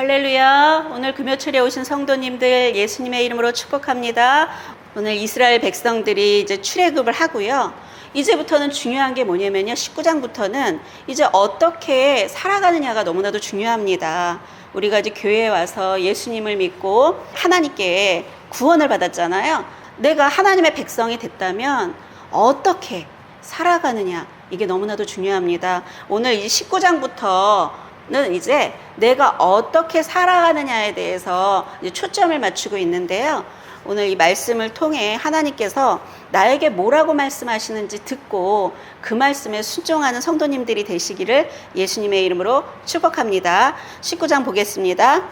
할렐루야. 오늘 금요철에 오신 성도님들 예수님의 이름으로 축복합니다. 오늘 이스라엘 백성들이 이제 출애굽을 하고요. 이제부터는 중요한 게 뭐냐면요. 19장부터는 이제 어떻게 살아가느냐가 너무나도 중요합니다. 우리가 이제 교회에 와서 예수님을 믿고 하나님께 구원을 받았잖아요. 내가 하나님의 백성이 됐다면 어떻게 살아가느냐, 이게 너무나도 중요합니다. 오늘 이 19장부터는 이제 내가 어떻게 살아가느냐에 대해서 이제 초점을 맞추고 있는데요. 오늘 이 말씀을 통해 하나님께서 나에게 뭐라고 말씀하시는지 듣고 그 말씀에 순종하는 성도님들이 되시기를 예수님의 이름으로 축복합니다. 19장 보겠습니다.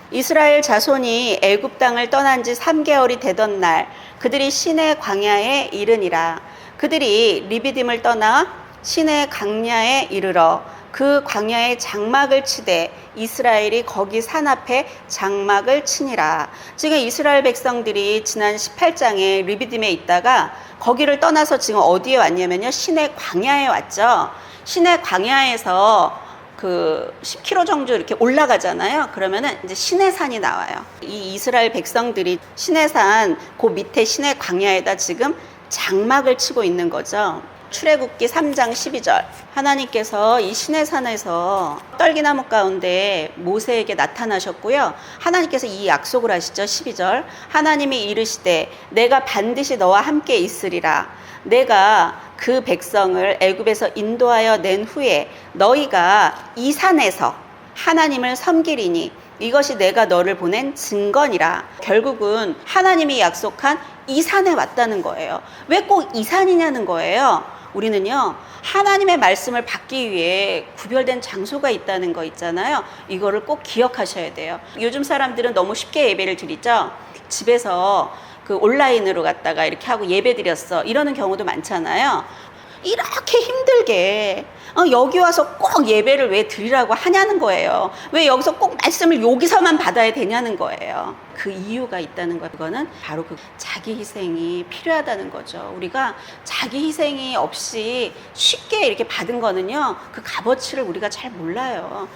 이스라엘 자손이 애굽 땅을 떠난 지 3개월이 되던 날 그들이 시내 광야에 이르니라. 그들이 리비딤을 떠나 시내 광야에 이르러 그 광야에 장막을 치되 이스라엘이 거기 산 앞에 장막을 치니라. 지금 이스라엘 백성들이 지난 18장에 리비딤에 있다가 거기를 떠나서 지금 어디에 왔냐면요, 시내 광야에 왔죠. 시내 광야에서 그 10km 정도 이렇게 올라가잖아요. 그러면은 이제 시내산이 나와요. 이 이스라엘 백성들이 시내산 그 밑에 시내 광야에다 지금 장막을 치고 있는 거죠. 출애굽기 3장 12절, 하나님께서 이 시내산에서 떨기나무 가운데 모세에게 나타나셨고요. 하나님께서 이 약속을 하시죠. 12절, 하나님이 이르시되 내가 반드시 너와 함께 있으리라. 내가 그 백성을 애굽에서 인도하여 낸 후에 너희가 이 산에서 하나님을 섬기리니 이것이 내가 너를 보낸 증거니라. 결국은 하나님이 약속한 이 산에 왔다는 거예요. 왜 꼭 이 산이냐는 거예요. 우리는요, 하나님의 말씀을 받기 위해 구별된 장소가 있다는 거 있잖아요. 이거를 꼭 기억하셔야 돼요. 요즘 사람들은 너무 쉽게 예배를 드리죠. 집에서 그 온라인으로 갔다가 이렇게 하고 예배 드렸어, 이러는 경우도 많잖아요. 이렇게 힘들게 여기 와서 꼭 예배를 왜 드리라고 하냐는 거예요. 왜 여기서 꼭 말씀을 여기서만 받아야 되냐는 거예요. 그 이유가 있다는 거, 그거는 바로 그 자기 희생이 필요하다는 거죠. 우리가 자기 희생이 없이 쉽게 이렇게 받은 거는요, 그 값어치를 우리가 잘 몰라요.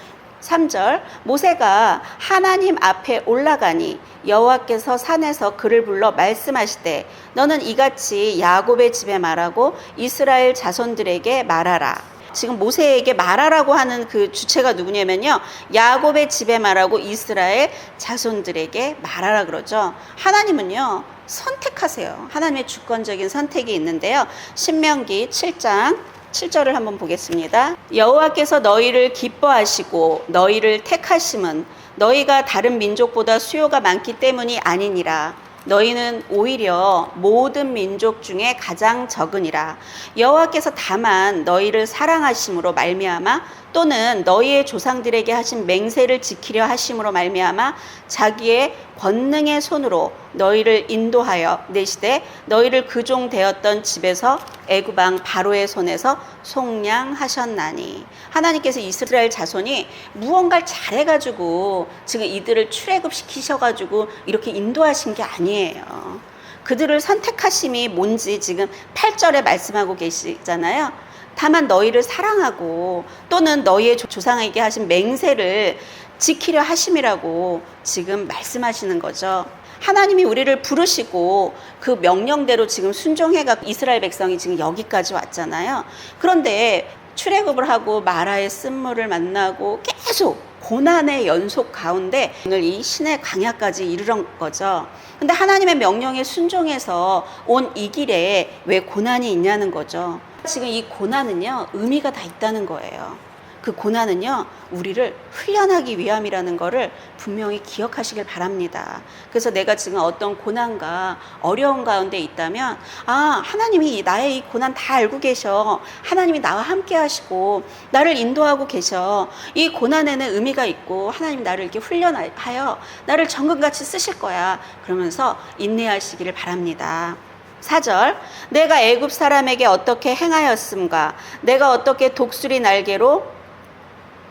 3절, 모세가 하나님 앞에 올라가니 여호와께서 산에서 그를 불러 말씀하시되 너는 이같이 야곱의 집에 말하고 이스라엘 자손들에게 말하라. 지금 모세에게 말하라고 하는 그 주체가 누구냐면요, 야곱의 집에 말하고 이스라엘 자손들에게 말하라 그러죠. 하나님은요, 선택하세요. 하나님의 주권적인 선택이 있는데요. 신명기 7장 7절을 한번 보겠습니다. 여호와께서 너희를 기뻐하시고 너희를 택하심은 너희가 다른 민족보다 수요가 많기 때문이 아니니라. 너희는 오히려 모든 민족 중에 가장 적으니라. 여호와께서 다만 너희를 사랑하심으로 말미암아 또는 너희의 조상들에게 하신 맹세를 지키려 하심으로 말미암아 자기의 권능의 손으로 너희를 인도하여 내시되 너희를 그 종 되었던 집에서 애굽 왕 바로의 손에서 속량하셨나니. 하나님께서 이스라엘 자손이 무언가를 잘해가지고 지금 이들을 출애굽시키셔가지고 이렇게 인도하신 게 아니에요. 그들을 선택하심이 뭔지 지금 8절에 말씀하고 계시잖아요. 다만 너희를 사랑하고 또는 너희의 조상에게 하신 맹세를 지키려 하심이라고 지금 말씀하시는 거죠. 하나님이 우리를 부르시고 그 명령대로 지금 순종해가 이스라엘 백성이 지금 여기까지 왔잖아요. 그런데 출애굽을 하고 마라의 쓴물을 만나고 계속 고난의 연속 가운데 오늘 이 시내 광야까지 이르는 거죠. 근데 하나님의 명령에 순종해서 온 이 길에 왜 고난이 있냐는 거죠. 지금 이 고난은요, 의미가 다 있다는 거예요. 그 고난은요, 우리를 훈련하기 위함이라는 거를 분명히 기억하시길 바랍니다. 그래서 내가 지금 어떤 고난과 어려운 가운데 있다면, 하나님이 나의 이 고난 다 알고 계셔. 하나님이 나와 함께 하시고 나를 인도하고 계셔. 이 고난에는 의미가 있고 하나님이 나를 이렇게 훈련하여 나를 정금같이 쓰실 거야. 그러면서 인내하시기를 바랍니다. 4절, 내가 애굽 사람에게 어떻게 행하였음과 내가 어떻게 독수리 날개로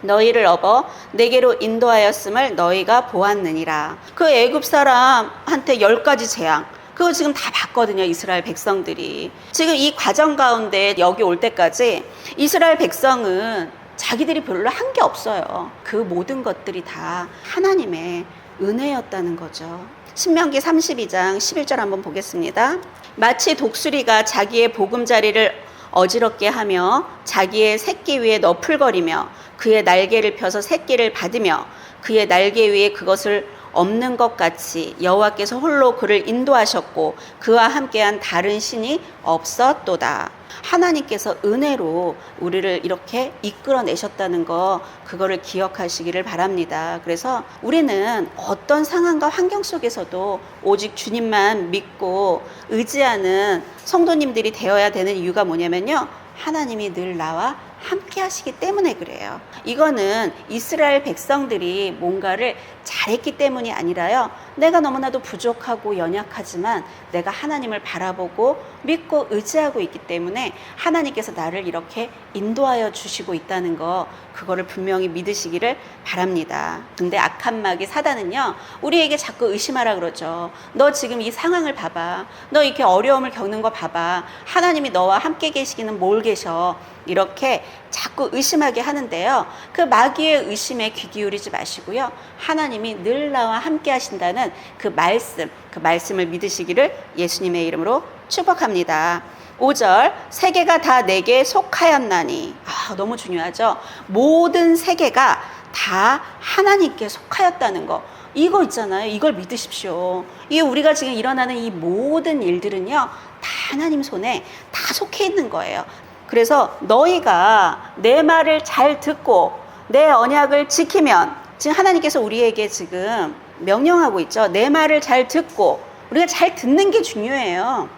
너희를 업어 내게로 인도하였음을 너희가 보았느니라. 그 애굽 사람한테 10가지 재앙, 그거 지금 다 봤거든요. 이스라엘 백성들이 지금 이 과정 가운데 여기 올 때까지 이스라엘 백성은 자기들이 별로 한 게 없어요. 그 모든 것들이 다 하나님의 은혜였다는 거죠. 신명기 32장 11절 한번 보겠습니다. 마치 독수리가 자기의 보금자리를 어지럽게 하며 자기의 새끼 위에 너풀거리며 그의 날개를 펴서 새끼를 받으며 그의 날개 위에 그것을 없는 것 같이 여호와께서 홀로 그를 인도하셨고 그와 함께한 다른 신이 없었도다. 하나님께서 은혜로 우리를 이렇게 이끌어내셨다는 거, 그거를 기억하시기를 바랍니다. 그래서 우리는 어떤 상황과 환경 속에서도 오직 주님만 믿고 의지하는 성도님들이 되어야 되는 이유가 뭐냐면요, 하나님이 늘 나와 함께 하시기 때문에 그래요. 이거는 이스라엘 백성들이 뭔가를 잘했기 때문이 아니라요, 내가 너무나도 부족하고 연약하지만 내가 하나님을 바라보고 믿고 의지하고 있기 때문에 하나님께서 나를 이렇게 인도하여 주시고 있다는 거, 그거를 분명히 믿으시기를 바랍니다. 근데 악한 마귀 사단은요, 우리에게 자꾸 의심하라 그러죠. 너 지금 이 상황을 봐봐, 너 이렇게 어려움을 겪는 거 봐봐, 하나님이 너와 함께 계시기는 뭘 계셔, 이렇게 자꾸 의심하게 하는데요, 그 마귀의 의심에 귀 기울이지 마시고요, 하나님이 늘 나와 함께 하신다는 그 말씀을 믿으시기를 예수님의 이름으로 축복합니다. 5절, 세계가 다 내게 속하였나니. 너무 중요하죠. 모든 세계가 다 하나님께 속하였다는 거, 이거 있잖아요. 이걸 믿으십시오. 이 우리가 지금 일어나는 이 모든 일들은요, 다 하나님 손에 다 속해 있는 거예요. 그래서 너희가 내 말을 잘 듣고 내 언약을 지키면, 지금 하나님께서 우리에게 지금 명령하고 있죠. 내 말을 잘 듣고, 우리가 잘 듣는 게 중요해요.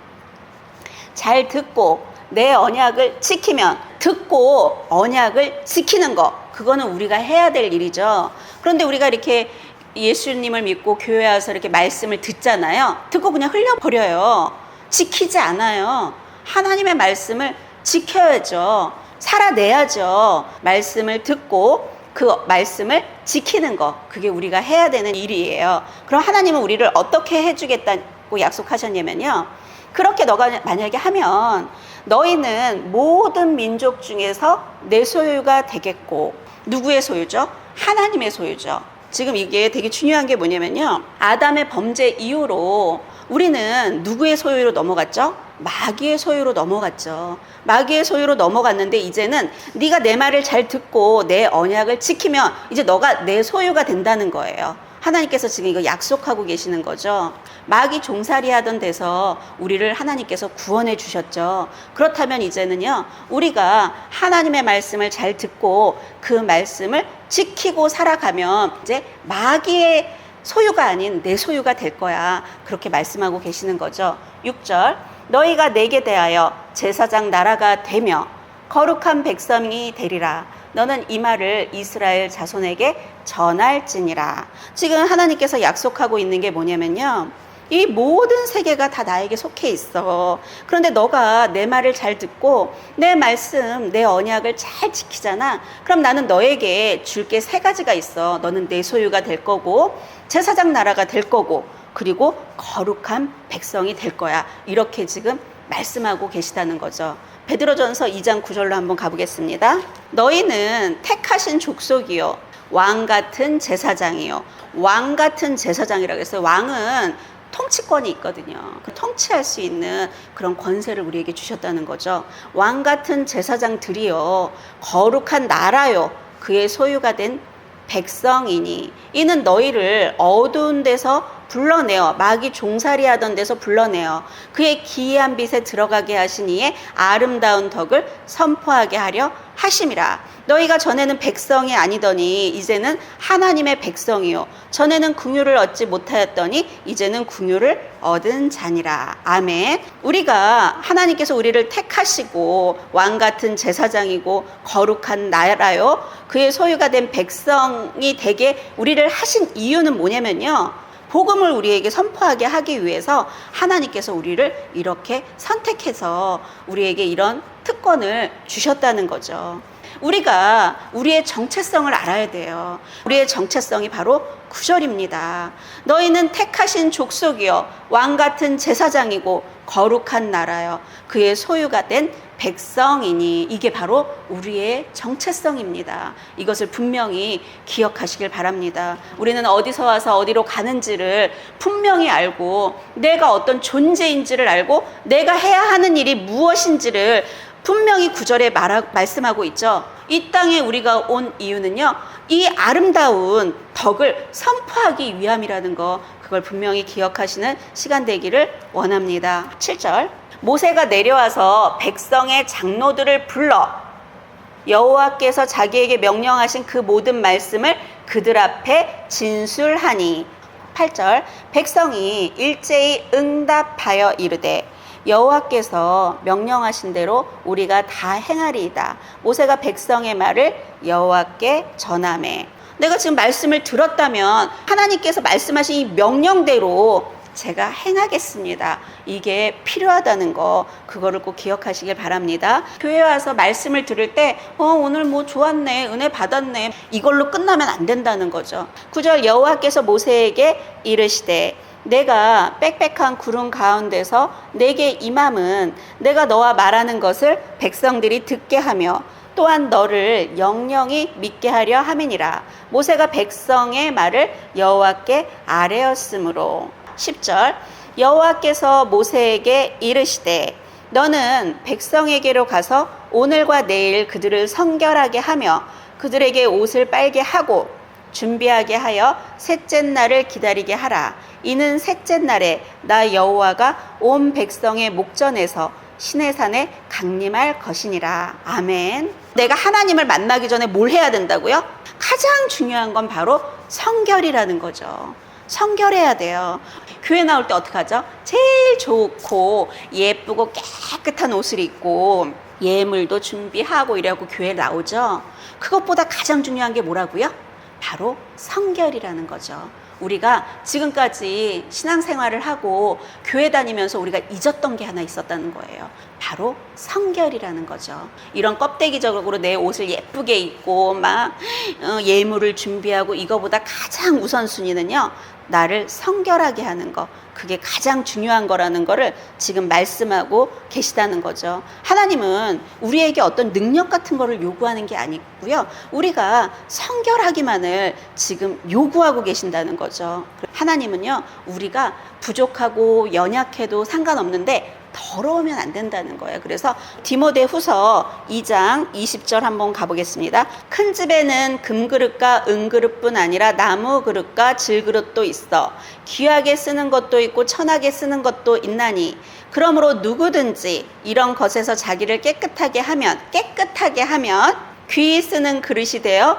잘 듣고 내 언약을 지키면, 듣고 언약을 지키는 거, 그거는 우리가 해야 될 일이죠. 그런데 우리가 이렇게 예수님을 믿고 교회 와서 이렇게 말씀을 듣잖아요. 듣고 그냥 흘려버려요. 지키지 않아요. 하나님의 말씀을 지켜야죠. 살아내야죠. 말씀을 듣고 그 말씀을 지키는 거, 그게 우리가 해야 되는 일이에요. 그럼 하나님은 우리를 어떻게 해주겠다고 약속하셨냐면요, 그렇게 너가 만약에 하면 너희는 모든 민족 중에서 내 소유가 되겠고. 누구의 소유죠? 하나님의 소유죠. 지금 이게 되게 중요한 게 뭐냐면요, 아담의 범죄 이후로 우리는 누구의 소유로 넘어갔죠? 마귀의 소유로 넘어갔죠. 마귀의 소유로 넘어갔는데 이제는 네가 내 말을 잘 듣고 내 언약을 지키면 이제 너가 내 소유가 된다는 거예요. 하나님께서 지금 이거 약속하고 계시는 거죠. 마귀 종살이 하던 데서 우리를 하나님께서 구원해 주셨죠. 그렇다면 이제는요, 우리가 하나님의 말씀을 잘 듣고 그 말씀을 지키고 살아가면 이제 마귀의 소유가 아닌 내 소유가 될 거야. 그렇게 말씀하고 계시는 거죠. 6절, 너희가 내게 대하여 제사장 나라가 되며 거룩한 백성이 되리라. 너는 이 말을 이스라엘 자손에게 전할지니라. 지금 하나님께서 약속하고 있는 게 뭐냐면요, 이 모든 세계가 다 나에게 속해 있어. 그런데 너가 내 말을 잘 듣고 내 말씀, 내 언약을 잘 지키잖아. 그럼 나는 너에게 줄 게 3가지가 있어. 너는 내 소유가 될 거고, 제사장 나라가 될 거고, 그리고 거룩한 백성이 될 거야. 이렇게 지금 말씀하고 계시다는 거죠. 베드로전서 2장 9절로 한번 가보겠습니다. 너희는 택하신 족속이요 왕 같은 제사장이요. 왕 같은 제사장이라고 했어요. 왕은 통치권이 있거든요. 통치할 수 있는 그런 권세를 우리에게 주셨다는 거죠. 왕 같은 제사장들이요 거룩한 나라요 그의 소유가 된 백성이니, 이는 너희를 어두운 데서 불러내어, 마귀 종살이 하던 데서 불러내어 그의 기이한 빛에 들어가게 하신 이의 아름다운 덕을 선포하게 하려 하심이라. 너희가 전에는 백성이 아니더니 이제는 하나님의 백성이요, 전에는 긍휼을 얻지 못하였더니 이제는 긍휼을 얻은 자니라. 아멘. 우리가 하나님께서 우리를 택하시고 왕 같은 제사장이고 거룩한 나라요 그의 소유가 된 백성이 되게 우리를 하신 이유는 뭐냐면요, 복음을 우리에게 선포하게 하기 위해서 하나님께서 우리를 이렇게 선택해서 우리에게 이런 특권을 주셨다는 거죠. 우리가 우리의 정체성을 알아야 돼요. 우리의 정체성이 바로 9절입니다. 너희는 택하신 족속이요 왕 같은 제사장이고 거룩한 나라요 그의 소유가 된 백성이니 이게 바로 우리의 정체성입니다. 이것을 분명히 기억하시길 바랍니다. 우리는 어디서 와서 어디로 가는지를 분명히 알고 내가 어떤 존재인지를 알고 내가 해야 하는 일이 무엇인지를 분명히 9절에 말씀하고 있죠. 이 땅에 우리가 온 이유는요, 이 아름다운 덕을 선포하기 위함이라는 거, 그걸 분명히 기억하시는 시간 되기를 원합니다. 7절, 모세가 내려와서 백성의 장로들을 불러 여호와께서 자기에게 명령하신 그 모든 말씀을 그들 앞에 진술하니. 8절, 백성이 일제히 응답하여 이르되 여호와께서 명령하신 대로 우리가 다 행하리이다. 모세가 백성의 말을 여호와께 전하매. 내가 지금 말씀을 들었다면 하나님께서 말씀하신 이 명령대로 제가 행하겠습니다. 이게 필요하다는 거, 그거를 꼭 기억하시길 바랍니다. 교회 와서 말씀을 들을 때 오늘 뭐 좋았네, 은혜 받았네, 이걸로 끝나면 안 된다는 거죠. 9절, 여호와께서 모세에게 이르시되 내가 빽빽한 구름 가운데서 내게 임함은 내가 너와 말하는 것을 백성들이 듣게 하며 또한 너를 영영히 믿게 하려 함이니라. 모세가 백성의 말을 여호와께 아뢰었으므로. 10절, 여호와께서 모세에게 이르시되 너는 백성에게로 가서 오늘과 내일 그들을 성결하게 하며 그들에게 옷을 빨게 하고 준비하게 하여 셋째 날을 기다리게 하라. 이는 셋째 날에 나 여호와가 온 백성의 목전에서 시내산에 강림할 것이니라. 아멘. 내가 하나님을 만나기 전에 뭘 해야 된다고요? 가장 중요한 건 바로 성결이라는 거죠. 성결해야 돼요. 교회 나올 때 어떻게 하죠? 제일 좋고 예쁘고 깨끗한 옷을 입고 예물도 준비하고 이래갖고 교회 나오죠. 그것보다 가장 중요한 게 뭐라고요? 바로 성결이라는 거죠. 우리가 지금까지 신앙생활을 하고 교회 다니면서 우리가 잊었던 게 하나 있었다는 거예요. 바로 성결이라는 거죠. 이런 껍데기적으로 내 옷을 예쁘게 입고 막 예물을 준비하고 이거보다 가장 우선순위는요, 나를 성결하게 하는 거, 그게 가장 중요한 거라는 거를 지금 말씀하고 계시다는 거죠. 하나님은 우리에게 어떤 능력 같은 거를 요구하는 게 아니고요, 우리가 성결하기만을 지금 요구하고 계신다는 거죠. 하나님은요, 우리가 부족하고 연약해도 상관없는데 더러우면 안 된다는 거예요. 그래서 디모데후서 2장 20절 한번 가보겠습니다. 큰 집에는 금그릇과 은그릇뿐 아니라 나무 그릇과 질그릇도 있어 귀하게 쓰는 것도 있고 천하게 쓰는 것도 있나니 그러므로 누구든지 이런 것에서 자기를 깨끗하게 하면 귀히 쓰는 그릇이 되어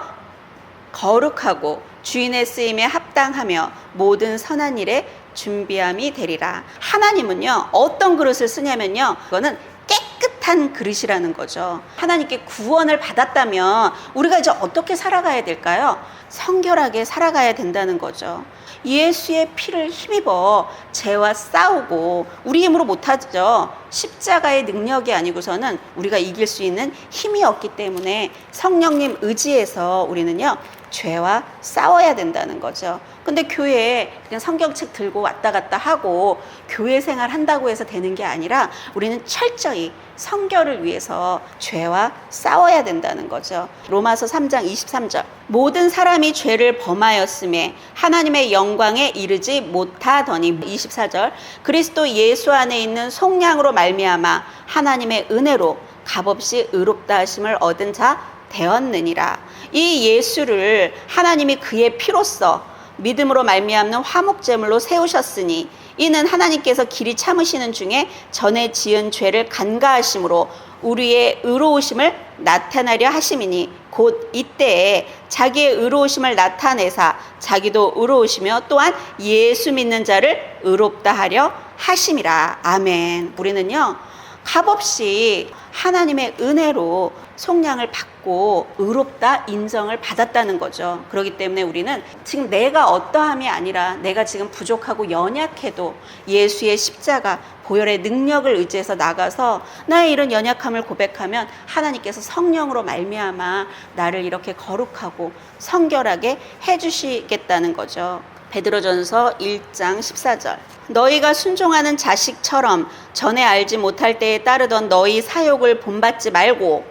거룩하고 주인의 쓰임에 합당하며 모든 선한 일에 준비함이 되리라. 하나님은요, 어떤 그릇을 쓰냐면요, 그거는 깨끗한 그릇이라는 거죠. 하나님께 구원을 받았다면 우리가 이제 어떻게 살아가야 될까요? 성결하게 살아가야 된다는 거죠. 예수의 피를 힘입어 죄와 싸우고 우리 힘으로 못하죠. 십자가의 능력이 아니고서는 우리가 이길 수 있는 힘이 없기 때문에 성령님 의지해서 우리는요, 죄와 싸워야 된다는 거죠. 근데 교회에 그냥 성경책 들고 왔다 갔다 하고 교회 생활 한다고 해서 되는 게 아니라 우리는 철저히 성결을 위해서 죄와 싸워야 된다는 거죠. 로마서 3장 23절, 모든 사람이 죄를 범하였음에 하나님의 영광에 이르지 못하더니. 24절, 그리스도 예수 안에 있는 속량으로 말미암아 하나님의 은혜로 값없이 의롭다 하심을 얻은 자 되었느니라. 이 예수를 하나님이 그의 피로써 믿음으로 말미암는 화목제물로 세우셨으니 이는 하나님께서 길이 참으시는 중에 전에 지은 죄를 간과하심으로 우리의 의로우심을 나타내려 하심이니 곧 이때에 자기의 의로우심을 나타내사 자기도 의로우시며 또한 예수 믿는 자를 의롭다 하려 하심이라. 아멘. 우리는요, 값없이 하나님의 은혜로 속량을 받고 의롭다 인정을 받았다는 거죠. 그렇기 때문에 우리는 지금 내가 어떠함이 아니라 내가 지금 부족하고 연약해도 예수의 십자가 보혈의 능력을 의지해서 나가서 나의 이런 연약함을 고백하면 하나님께서 성령으로 말미암아 나를 이렇게 거룩하고 성결하게 해주시겠다는 거죠. 베드로전서 1장 14절. 너희가 순종하는 자식처럼 전에 알지 못할 때에 따르던 너희 사욕을 본받지 말고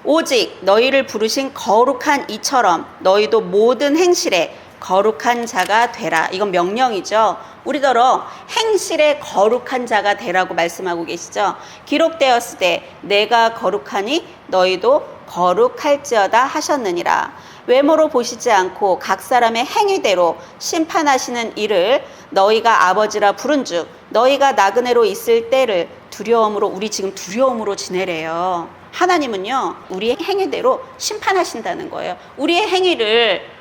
오직 너희를 부르신 거룩한 이처럼 너희도 모든 행실에 거룩한 자가 되라. 이건 명령이죠. 우리더러 행실에 거룩한 자가 되라고 말씀하고 계시죠. 기록되었을 때 내가 거룩하니 너희도 거룩할지어다 하셨느니라. 외모로 보시지 않고 각 사람의 행위대로 심판하시는 이를 너희가 아버지라 부른즉 너희가 나그네로 있을 때를 두려움으로, 우리 지금 두려움으로 지내래요. 하나님은요 우리의 행위대로 심판하신다는 거예요. 우리의 행위를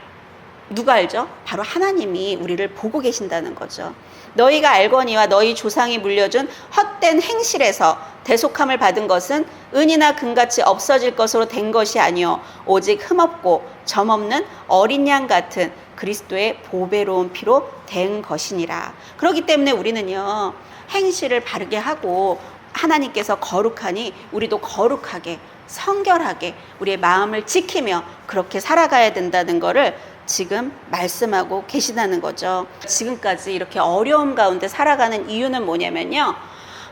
누가 알죠? 바로 하나님이 우리를 보고 계신다는 거죠. 너희가 알거니와 너희 조상이 물려준 헛된 행실에서 대속함을 받은 것은 은이나 금같이 없어질 것으로 된 것이 아니요 오직 흠없고 점없는 어린 양 같은 그리스도의 보배로운 피로 된 것이니라. 그렇기 때문에 우리는요 행실을 바르게 하고 하나님께서 거룩하니 우리도 거룩하게 성결하게 우리의 마음을 지키며 그렇게 살아가야 된다는 거를 지금 말씀하고 계시다는 거죠. 지금까지 이렇게 어려움 가운데 살아가는 이유는 뭐냐면요,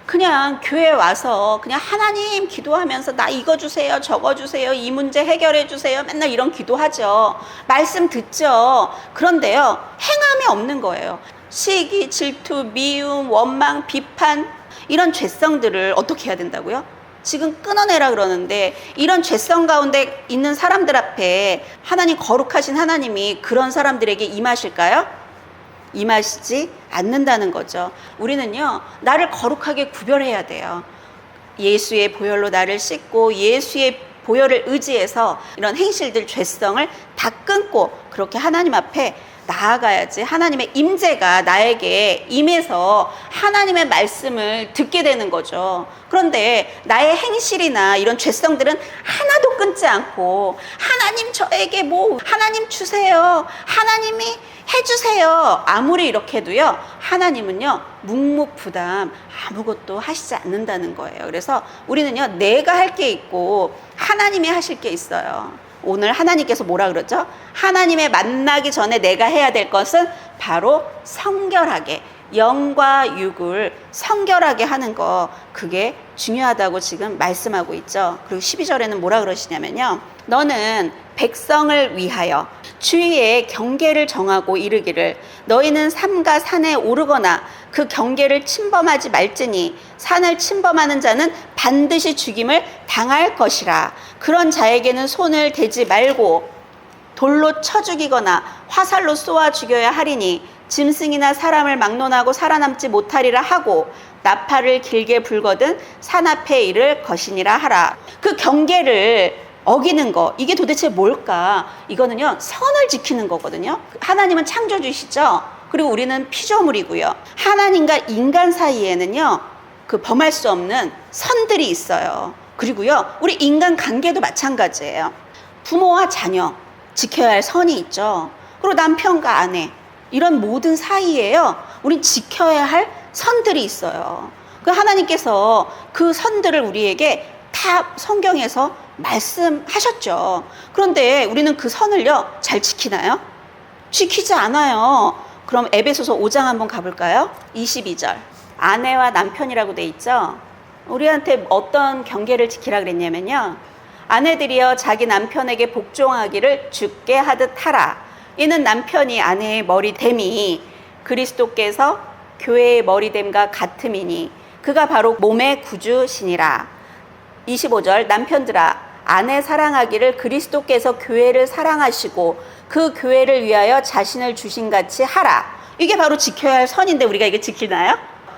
그냥 교회 와서 그냥 하나님 기도하면서 나 이거 주세요 저거 주세요 이 문제 해결해 주세요 맨날 이런 기도하죠. 말씀 듣죠. 그런데요 행함이 없는 거예요. 시기, 질투, 미움, 원망, 비판 이런 죄성들을 어떻게 해야 된다고요? 지금 끊어내라 그러는데 이런 죄성 가운데 있는 사람들 앞에 하나님, 거룩하신 하나님이 그런 사람들에게 임하실까요? 임하시지 않는다는 거죠. 우리는요 나를 거룩하게 구별해야 돼요. 예수의 보혈로 나를 씻고 예수의 보혈을 의지해서 이런 행실들, 죄성을 다 끊고 그렇게 하나님 앞에 나아가야지 하나님의 임재가 나에게 임해서 하나님의 말씀을 듣게 되는 거죠. 그런데 나의 행실이나 이런 죄성들은 하나도 끊지 않고 하나님 저에게 뭐 하나님 주세요 하나님이 해주세요 아무리 이렇게 해도요 하나님은요 묵묵부담 아무것도 하시지 않는다는 거예요. 그래서 우리는요 내가 할 게 있고 하나님이 하실 게 있어요. 오늘 하나님께서 뭐라 그러죠? 하나님의 만나기 전에 내가 해야 될 것은 바로 성결하게, 영과 육을 성결하게 하는 거, 그게 중요하다고 지금 말씀하고 있죠. 그리고 12절에는 뭐라 그러시냐면요, 너는 백성을 위하여 주위에 경계를 정하고 이르기를 너희는 삼가 산에 오르거나 그 경계를 침범하지 말지니 산을 침범하는 자는 반드시 죽임을 당할 것이라. 그런 자에게는 손을 대지 말고 돌로 쳐 죽이거나 화살로 쏘아 죽여야 하리니 짐승이나 사람을 막론하고 살아남지 못하리라 하고 나팔을 길게 불거든 산 앞에 이를 것이니라 하라. 그 경계를 어기는 거, 이게 도대체 뭘까? 이거는요 선을 지키는 거거든요. 하나님은 창조주시죠. 그리고 우리는 피조물이고요. 하나님과 인간 사이에는요 그 범할 수 없는 선들이 있어요. 그리고요 우리 인간 관계도 마찬가지예요. 부모와 자녀 지켜야 할 선이 있죠. 그리고 남편과 아내, 이런 모든 사이에요 우린 지켜야 할 선들이 있어요. 그 하나님께서 그 선들을 우리에게 다 성경에서 말씀하셨죠. 그런데 우리는 그 선을요 잘 지키나요? 지키지 않아요. 그럼 에베소서 5장 한번 가볼까요? 22절. 아내와 남편이라고 돼 있죠. 우리한테 어떤 경계를 지키라 그랬냐면요, 아내들이여 자기 남편에게 복종하기를 주께 하듯 하라. 이는 남편이 아내의 머리됨이 그리스도께서 교회의 머리됨과 같음이니 그가 바로 몸의 구주시니라. 25절. 남편들아 아내 사랑하기를 그리스도께서 교회를 사랑하시고 그 교회를 위하여 자신을 주신 같이 하라. 이게 바로 지켜야 할 선인데 우리가 이게 지키나요?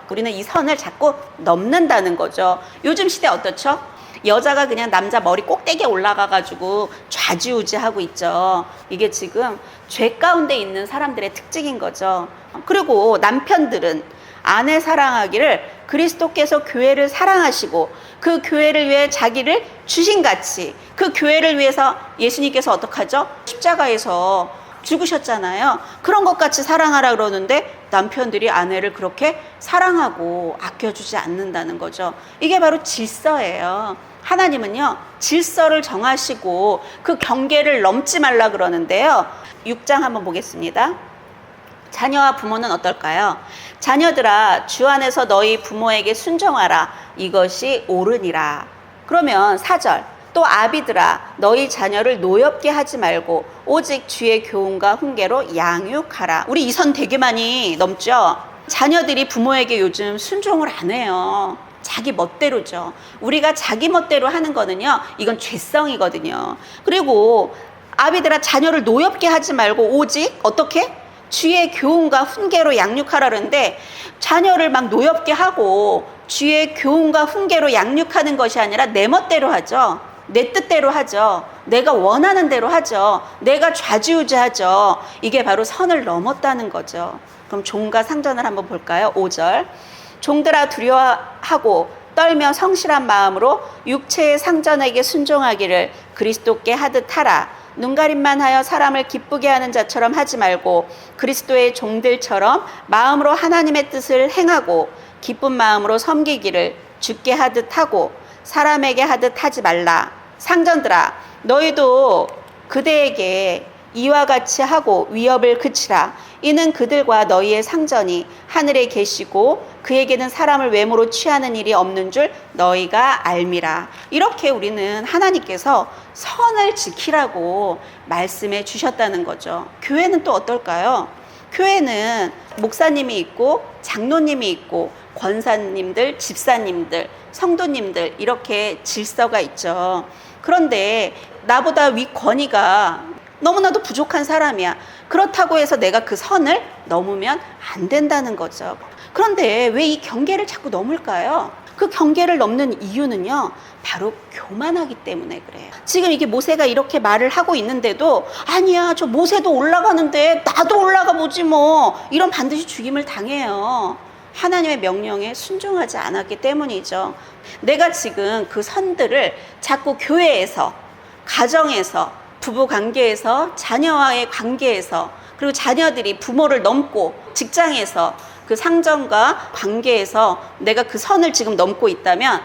우리는 이 선을 자꾸 넘는다는 거죠. 요즘 시대 어떻죠? 여자가 그냥 남자 머리 꼭대기에 올라가가지고 좌지우지하고 있죠. 이게 지금 죄 가운데 있는 사람들의 특징인 거죠. 그리고 남편들은 아내 사랑하기를 그리스도께서 교회를 사랑하시고 그 교회를 위해 자기를 주신같이, 그 교회를 위해서 예수님께서 어떻게 하죠? 십자가에서 죽으셨잖아요. 그런 것 같이 사랑하라 그러는데 남편들이 아내를 그렇게 사랑하고 아껴주지 않는다는 거죠. 이게 바로 질서예요. 하나님은요 질서를 정하시고 그 경계를 넘지 말라 그러는데요, 6장 한번 보겠습니다. 자녀와 부모는 어떨까요? 자녀들아, 주 안에서 너희 부모에게 순종하라. 이것이 옳으니라. 그러면 4절. 또 아비들아, 너희 자녀를 노엽게 하지 말고 오직 주의 교훈과 훈계로 양육하라. 우리 이 선 되게 많이 넘죠? 자녀들이 부모에게 요즘 순종을 안 해요. 자기 멋대로죠. 우리가 자기 멋대로 하는 거는요, 이건 죄성이거든요. 그리고 아비들아, 자녀를 노엽게 하지 말고 오직 어떻게? 주의 교훈과 훈계로 양육하라. 그러는데 자녀를 막 노엽게 하고 주의 교훈과 훈계로 양육하는 것이 아니라 내 멋대로 하죠. 내 뜻대로 하죠. 내가 원하는 대로 하죠. 내가 좌지우지하죠. 이게 바로 선을 넘었다는 거죠. 그럼 종과 상전을 한번 볼까요? 5절. 종들아, 두려워하고 떨며 성실한 마음으로 육체의 상전에게 순종하기를 그리스도께 하듯 하라. 눈가림만 하여 사람을 기쁘게 하는 자처럼 하지 말고 그리스도의 종들처럼 마음으로 하나님의 뜻을 행하고 기쁜 마음으로 섬기기를 주께 하듯 하고 사람에게 하듯 하지 말라. 상전들아, 너희도 그대에게 이와 같이 하고 위협을 그치라. 이는 그들과 너희의 상전이 하늘에 계시고 그에게는 사람을 외모로 취하는 일이 없는 줄 너희가 알미라. 이렇게 우리는 하나님께서 선을 지키라고 말씀해 주셨다는 거죠. 교회는 또 어떨까요? 교회는 목사님이 있고 장로님이 있고 권사님들, 집사님들, 성도님들 이렇게 질서가 있죠. 그런데 나보다 윗권위가 너무나도 부족한 사람이야. 그렇다고 해서 내가 그 선을 넘으면 안 된다는 거죠. 그런데 왜 이 경계를 자꾸 넘을까요? 그 경계를 넘는 이유는요, 바로 교만하기 때문에 그래요. 지금 이게 모세가 이렇게 말을 하고 있는데도 아니야, 저 모세도 올라가는데 나도 올라가 보지 뭐, 이런 반드시 죽임을 당해요. 하나님의 명령에 순종하지 않았기 때문이죠. 내가 지금 그 선들을 자꾸 교회에서, 가정에서, 부부 관계에서, 자녀와의 관계에서, 그리고 자녀들이 부모를 넘고 직장에서 그 상전과 관계에서 내가 그 선을 지금 넘고 있다면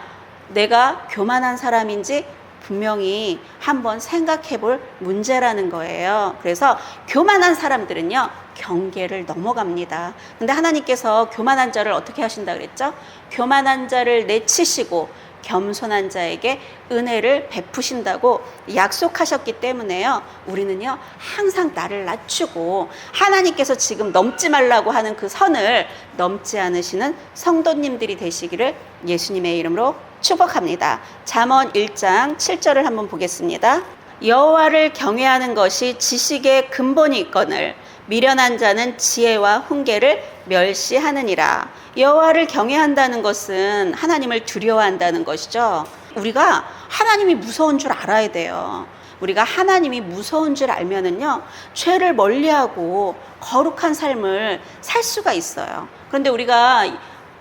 내가 교만한 사람인지 분명히 한번 생각해 볼 문제라는 거예요. 그래서 교만한 사람들은요, 경계를 넘어갑니다. 근데 하나님께서 교만한 자를 어떻게 하신다 그랬죠? 교만한 자를 내치시고 겸손한 자에게 은혜를 베푸신다고 약속하셨기 때문에요. 우리는요, 항상 나를 낮추고 하나님께서 지금 넘지 말라고 하는 그 선을 넘지 않으시는 성도님들이 되시기를 예수님의 이름으로 축복합니다. 잠언 1장 7절을 한번 보겠습니다. 여호와를 경외하는 것이 지식의 근본이 있거늘 미련한 자는 지혜와 훈계를 멸시하느니라. 여호와를 경외한다는 것은 하나님을 두려워한다는 것이죠. 우리가 하나님이 무서운 줄 알아야 돼요. 우리가 하나님이 무서운 줄 알면은요, 죄를 멀리하고 거룩한 삶을 살 수가 있어요. 그런데 우리가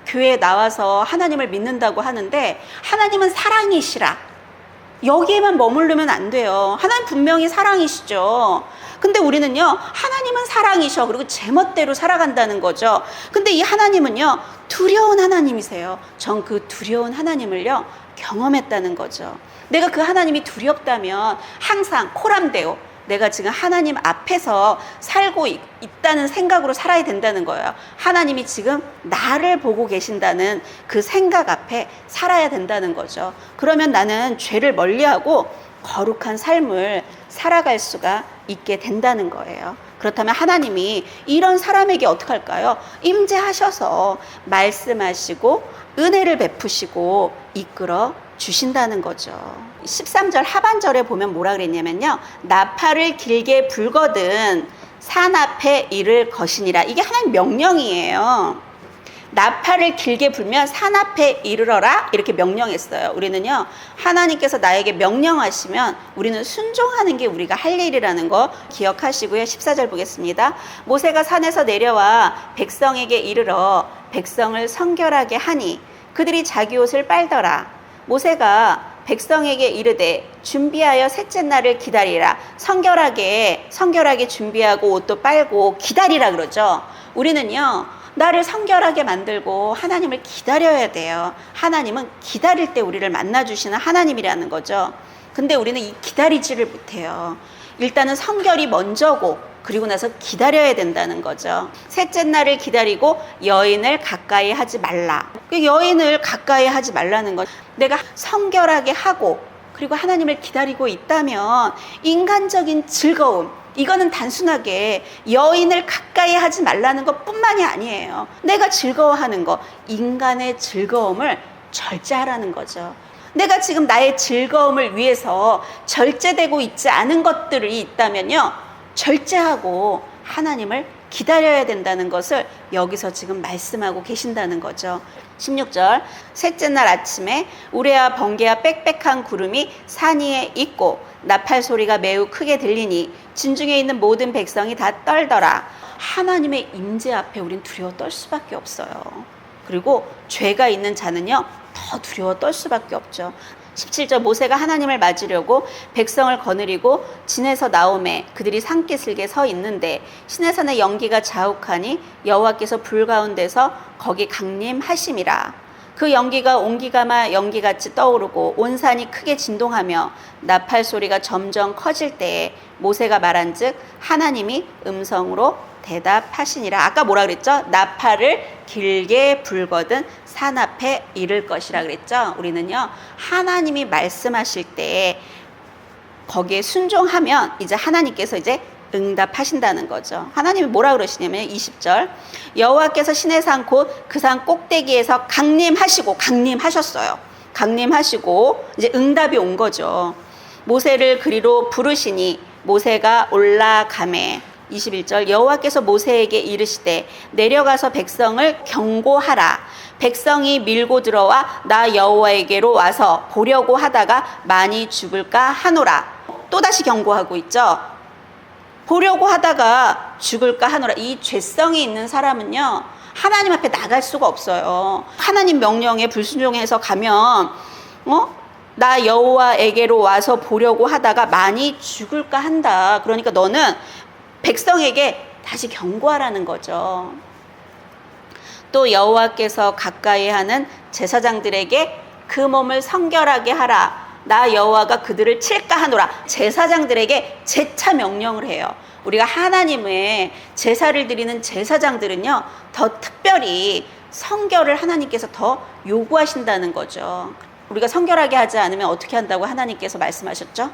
교회에 나와서 하나님을 믿는다고 하는데 하나님은 사랑이시라. 여기에만 머무르면 안 돼요. 하나님 분명히 사랑이시죠. 근데 우리는요, 하나님은 사랑이셔. 그리고 제멋대로 살아간다는 거죠. 근데 이 하나님은요, 두려운 하나님이세요. 전 그 두려운 하나님을요, 경험했다는 거죠. 내가 그 하나님이 두렵다면 항상 코람데오, 내가 지금 하나님 앞에서 살고 있다는 생각으로 살아야 된다는 거예요. 하나님이 지금 나를 보고 계신다는 그 생각 앞에 살아야 된다는 거죠. 그러면 나는 죄를 멀리하고 거룩한 삶을 살아갈 수가 있게 된다는 거예요. 그렇다면 하나님이 이런 사람에게 어떻게 할까요? 임재하셔서 말씀하시고 은혜를 베푸시고 이끌어 주신다는 거죠. 13절 하반절에 보면 뭐라 그랬냐면요, 나팔을 길게 불거든 산 앞에 이를 것이니라. 이게 하나님 명령이에요. 나팔을 길게 불면 산 앞에 이르러라, 이렇게 명령했어요. 우리는요, 하나님께서 나에게 명령하시면 우리는 순종하는 게 우리가 할 일이라는 거 기억하시고요. 14절 보겠습니다. 모세가 산에서 내려와 백성에게 이르러 백성을 성결하게 하니 그들이 자기 옷을 빨더라. 모세가 백성에게 이르되 준비하여 셋째 날을 기다리라. 성결하게 준비하고 옷도 빨고 기다리라 그러죠. 우리는요, 나를 성결하게 만들고 하나님을 기다려야 돼요. 하나님은 기다릴 때 우리를 만나주시는 하나님이라는 거죠. 근데 우리는 이 기다리지를 못해요. 일단은 성결이 먼저고 그리고 나서 기다려야 된다는 거죠. 셋째 날을 기다리고 여인을 가까이 하지 말라. 여인을 가까이 하지 말라는 거. 내가 성결하게 하고 그리고 하나님을 기다리고 있다면 인간적인 즐거움, 이거는 단순하게 여인을 가까이 하지 말라는 것뿐만이 아니에요. 내가 즐거워하는 거, 인간의 즐거움을 절제하라는 거죠. 내가 지금 나의 즐거움을 위해서 절제되고 있지 않은 것들이 있다면요, 절제하고 하나님을 기다려야 된다는 것을 여기서 지금 말씀하고 계신다는 거죠. 16절, 셋째 날 아침에 우레와 번개와 빽빽한 구름이 산 위에 있고 나팔 소리가 매우 크게 들리니 진중에 있는 모든 백성이 다 떨더라. 하나님의 임재 앞에 우린 두려워 떨 수밖에 없어요. 그리고 죄가 있는 자는요, 더 두려워 떨 수밖에 없죠. 17절, 모세가 하나님을 맞으려고 백성을 거느리고 진에서 나오매 그들이 산기슭에 서 있는데 시내산의 연기가 자욱하니 여호와께서 불 가운데서 거기 강림하심이라. 그 연기가 온기가마 연기같이 떠오르고 온 산이 크게 진동하며 나팔 소리가 점점 커질 때에 모세가 말한즉 하나님이 음성으로 대답하시니라. 아까 뭐라 그랬죠? 나팔을 길게 불거든 산 앞에 이를 것이라 그랬죠. 우리는요, 하나님이 말씀하실 때 거기에 순종하면 이제 하나님께서 이제 응답하신다는 거죠. 하나님이 뭐라 그러시냐면 20절, 여호와께서 시내산 곧 그 산 꼭대기에서 강림하셨어요. 강림하시고 이제 응답이 온 거죠. 모세를 그리로 부르시니 모세가 올라가매. 21절, 여호와께서 모세에게 이르시되 내려가서 백성을 경고하라. 백성이 밀고 들어와 나 여호와에게로 와서 보려고 하다가 많이 죽을까 하노라. 또다시 경고하고 있죠. 보려고 하다가 죽을까 하노라. 이 죄성이 있는 사람은요, 하나님 앞에 나갈 수가 없어요. 하나님 명령에 불순종해서 가면 나 여호와에게로 와서 보려고 하다가 많이 죽을까 한다. 그러니까 너는 백성에게 다시 경고하라는 거죠. 또 여호와께서 가까이 하는 제사장들에게 그 몸을 성결하게 하라. 나 여호와가 그들을 칠까 하노라. 제사장들에게 재차 명령을 해요. 우리가 하나님의 제사를 드리는 제사장들은요, 더 특별히 성결을 하나님께서 더 요구하신다는 거죠. 우리가 성결하게 하지 않으면 어떻게 한다고 하나님께서 말씀하셨죠?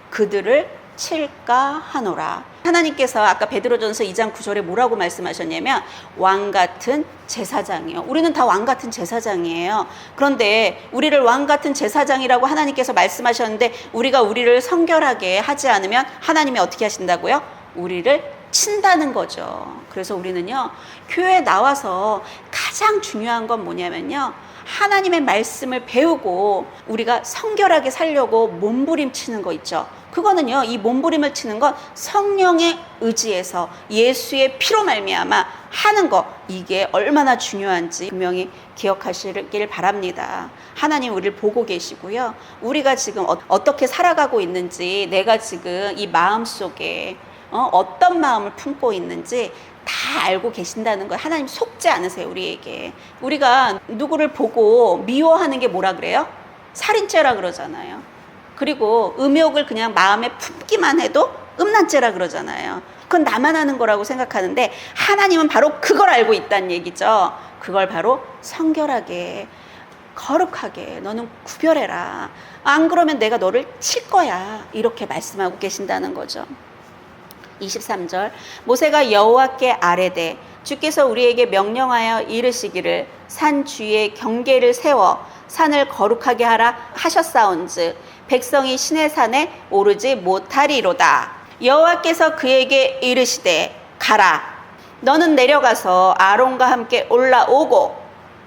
그들을 칠까 하노라. 하나님께서 아까 베드로전서 2장 9절에 뭐라고 말씀하셨냐면 왕 같은 제사장이요. 우리는 다 왕 같은 제사장이에요. 그런데 우리를 왕 같은 제사장이라고 하나님께서 말씀하셨는데 우리가 우리를 성결하게 하지 않으면 하나님이 어떻게 하신다고요? 우리를 친다는 거죠. 그래서 우리는요, 교회에 나와서 가장 중요한 건 뭐냐면요, 하나님의 말씀을 배우고 우리가 성결하게 살려고 몸부림치는 거 있죠. 그거는요, 이 몸부림을 치는 건 성령의 의지에서 예수의 피로 말미암아 하는 거, 이게 얼마나 중요한지 분명히 기억하시길 바랍니다. 하나님 우리를 보고 계시고요, 우리가 지금 어떻게 살아가고 있는지, 내가 지금 이 마음속에 어떤 마음을 품고 있는지 다 알고 계신다는 거예요. 하나님 속지 않으세요, 우리에게. 우리가 누구를 보고 미워하는 게 뭐라 그래요? 살인죄라 그러잖아요. 그리고 음욕을 그냥 마음에 품기만 해도 음란죄라 그러잖아요. 그건 나만 하는 거라고 생각하는데 하나님은 바로 그걸 알고 있다는 얘기죠. 그걸 바로 성결하게, 거룩하게 너는 구별해라. 안 그러면 내가 너를 칠 거야. 이렇게 말씀하고 계신다는 거죠. 23절, 모세가 여호와께 아뢰되 주께서 우리에게 명령하여 이르시기를 산 주위에 경계를 세워 산을 거룩하게 하라 하셨사온즉 백성이 시내 산에 오르지 못하리로다. 여호와께서 그에게 이르시되 가라. 너는 내려가서 아론과 함께 올라오고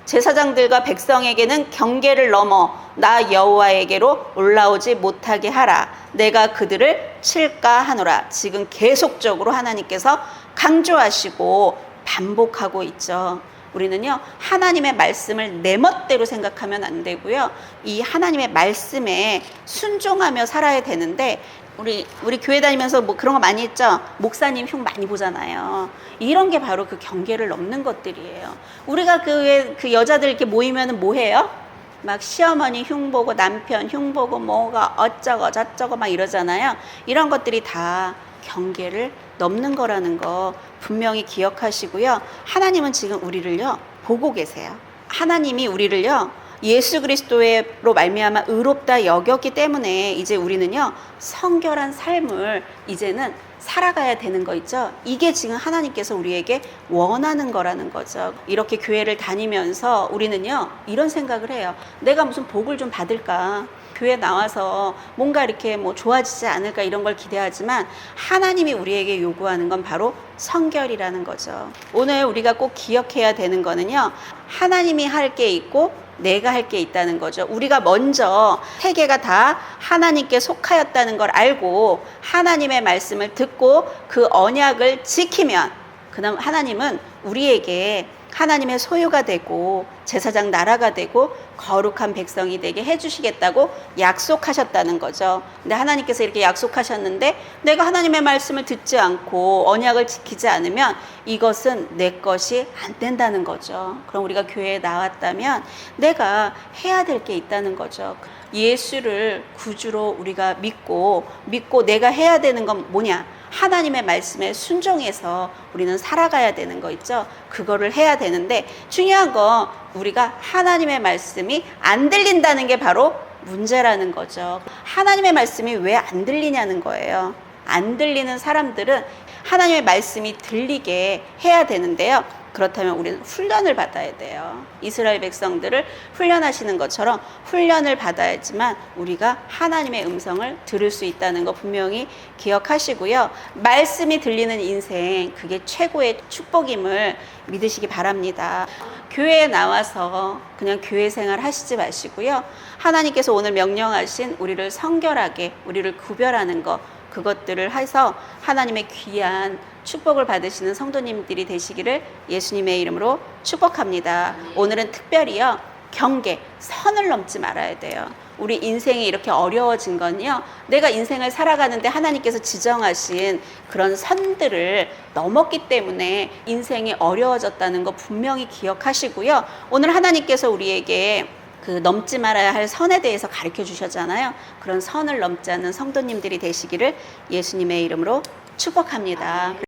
제사장들과 백성에게는 경계를 넘어 나 여호와에게로 올라오지 못하게 하라. 내가 그들을 칠까 하노라. 지금 계속적으로 하나님께서 강조하시고 반복하고 있죠. 우리는요, 하나님의 말씀을 내 멋대로 생각하면 안 되고요, 이 하나님의 말씀에 순종하며 살아야 되는데, 우리 교회 다니면서 뭐 그런 거 많이 했죠? 목사님 흉 많이 보잖아요. 이런 게 바로 그 경계를 넘는 것들이에요. 우리가 그 여자들 이렇게 모이면 뭐 해요? 막 시어머니 흉 보고 남편 흉 보고 뭐가 어쩌고 저쩌고 막 이러잖아요. 이런 것들이 다 경계를 넘는 거라는 거 분명히 기억하시고요. 하나님은 지금 우리를요 보고 계세요. 하나님이 우리를요 예수 그리스도로 말미암아 의롭다 여겼기 때문에 이제 우리는요 성결한 삶을 이제는 살아가야 되는 거 있죠. 이게 지금 하나님께서 우리에게 원하는 거라는 거죠. 이렇게 교회를 다니면서 우리는요 이런 생각을 해요. 내가 무슨 복을 좀 받을까, 교회 나와서 뭔가 이렇게 뭐 좋아지지 않을까, 이런 걸 기대하지만 하나님이 우리에게 요구하는 건 바로 성결이라는 거죠. 오늘 우리가 꼭 기억해야 되는 거는요, 하나님이 할 게 있고 내가 할 게 있다는 거죠. 우리가 먼저 세계가 다 하나님께 속하였다는 걸 알고 하나님의 말씀을 듣고 그 언약을 지키면, 그다음 하나님은 우리에게 하나님의 소유가 되고 제사장 나라가 되고 거룩한 백성이 되게 해주시겠다고 약속하셨다는 거죠. 근데 하나님께서 이렇게 약속하셨는데 내가 하나님의 말씀을 듣지 않고 언약을 지키지 않으면 이것은 내 것이 안 된다는 거죠. 그럼 우리가 교회에 나왔다면 내가 해야 될 게 있다는 거죠. 예수를 구주로 우리가 믿고 내가 해야 되는 건 뭐냐? 하나님의 말씀에 순종해서 우리는 살아가야 되는 거 있죠. 그거를 해야 되는데 중요한 건 우리가 하나님의 말씀이 안 들린다는 게 바로 문제라는 거죠. 하나님의 말씀이 왜 안 들리냐는 거예요. 안 들리는 사람들은 하나님의 말씀이 들리게 해야 되는데요. 그렇다면 우리는 훈련을 받아야 돼요. 이스라엘 백성들을 훈련하시는 것처럼 훈련을 받아야지만 우리가 하나님의 음성을 들을 수 있다는 거 분명히 기억하시고요. 말씀이 들리는 인생, 그게 최고의 축복임을 믿으시기 바랍니다. 교회에 나와서 그냥 교회 생활 하시지 마시고요. 하나님께서 오늘 명령하신 우리를 성결하게, 우리를 구별하는 거, 그것들을 해서 하나님의 귀한 축복을 받으시는 성도님들이 되시기를 예수님의 이름으로 축복합니다. 오늘은 특별히요, 경계, 선을 넘지 말아야 돼요. 우리 인생이 이렇게 어려워진 건요, 내가 인생을 살아가는데 하나님께서 지정하신 그런 선들을 넘었기 때문에 인생이 어려워졌다는 거 분명히 기억하시고요. 오늘 하나님께서 우리에게 그 넘지 말아야 할 선에 대해서 가르쳐 주셨잖아요. 그런 선을 넘지 않는 성도님들이 되시기를 예수님의 이름으로 축복합니다.